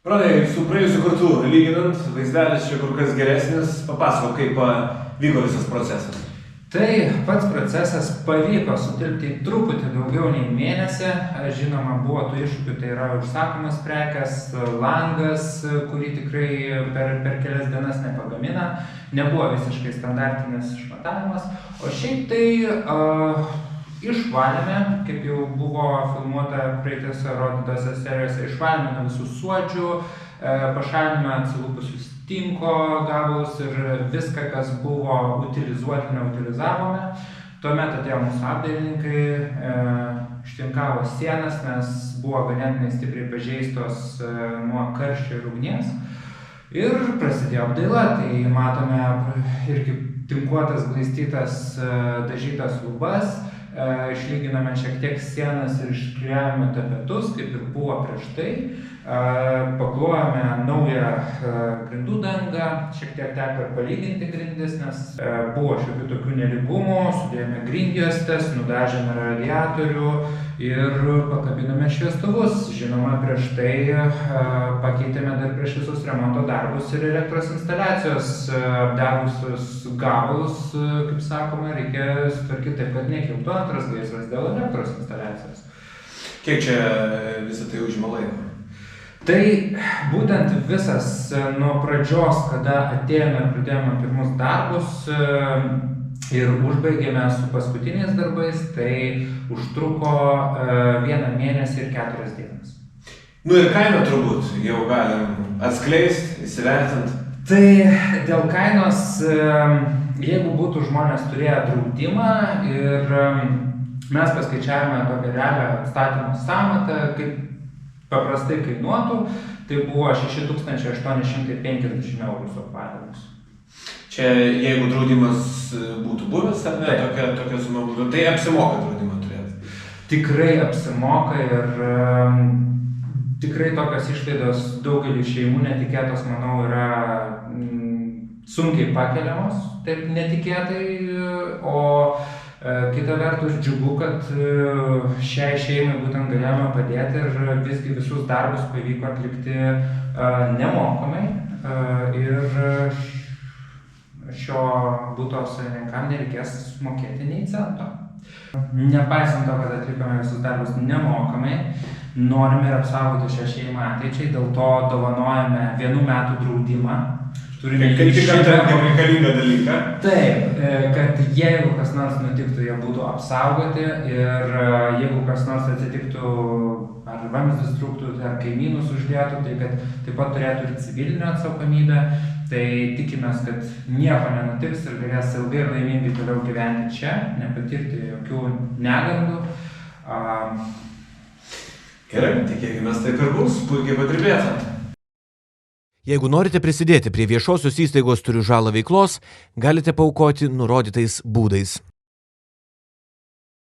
Pradai, su praėjusiu kartu lyginant, vaizdelis čia kur kas geresnis, papasakok, kaip vyko visas procesas. Tai pats procesas pavyko sutilpti truputį daugiau nei mėnesį. Žinoma, buvo tų iššūkių, tai yra užsakomas prekes, langas, kurį tikrai per kelias dienas nepagamina. Nebuvo visiškai standartinis išmatavimas. O šiaip tai išvalėme, kaip jau buvo filmuota praeitose rodytose serijose, išvalėme nuo visų suodžių, pašalinome atsilupusius tinko gabalus ir viską, kas buvo utilizuoti, neutilizavome. Tuomet atėjo mūsų apdailininkai, ištinkavo sienas, nes buvo ganėtinai stipriai pažeistos nuo karščio ir ugnies. Ir prasidėjo apdaila, tai matome irgi tinkuotas, glaistytas, dažytas lubas. Išlyginame šiek tiek sienas ir išklijavome tapetus, kaip ir buvo prieš tai. Paklojame naują grindų dangą, šiek tiek teko ir palyginti grindis, nes buvo šiokių tokių nelygumų, sudėjome grindjuostes, nudažėme radiatorių ir pakabinome šviestuvus. Žinoma, prieš tai pakeitėme dar prieš visus remonto darbus ir elektros instaliacijos apdegusius gabalus, kaip sakoma, reikia sutvarkyti taip, kad nekiltų antras gaisras dėl elektros instaliacijos. Kiek čia visą tai užima laiko? Tai būtent visas nuo pradžios, kada atėjome ir pradėjome pirmus darbus ir užbaigėme su paskutiniais darbais, tai užtruko 1 mėnesį ir 4 dienas. Nu ir kainą turbūt jau galim atskleisti, įsivertinti. Tai dėl kainos, jeigu būtų žmonės turėję draudimą ir mes paskaičiavome tokią realią atstatymo sąmatą, kaip paprastai kainuotų, tai buvo 6850 € suapvalinus. Čia jeigu draudimas būtų buvęs, ar ne, tokia suma būtų, tai apsimoka draudimą turėti? Tikrai apsimoka ir tikrai tokios išlaidos daugelį šeimų netikėtos, manau, yra sunkiai pakeliamos, taip netikėtai, o kita vertus džiugu, kad šiai šeimai būtent galėjome padėti ir visgi visus darbus pavyko atlikti nemokamai ir šio buto savininkam nereikės mokėti nei cento. Nepaisant to, kad atlikome visus darbus nemokamai, norime ir apsaugoti šią šeimą ateičiai, dėl to dovanojame 1 metų draudimą. Kaip tik reikalingą dalyką. Taip, kad jeigu kas nors nutiktų, jie būtų apsaugoti ir jeigu kas nors atsitiktų, ar vamzdis trūktų, ar kaimynus uždėtų, tai kad taip pat turėtų ir civilinę atsakomybę, tai tikimės, kad nieko nenutiks ir galės ilgai ir laimingai toliau gyventi čia, nepatirti jokių negandų. Gerai, tikėkimės taip ir bus, puikiai padirbėta. Jeigu norite prisidėti prie viešosios įstaigos Turiu žalą veiklos, galite paaukoti nurodytais būdais.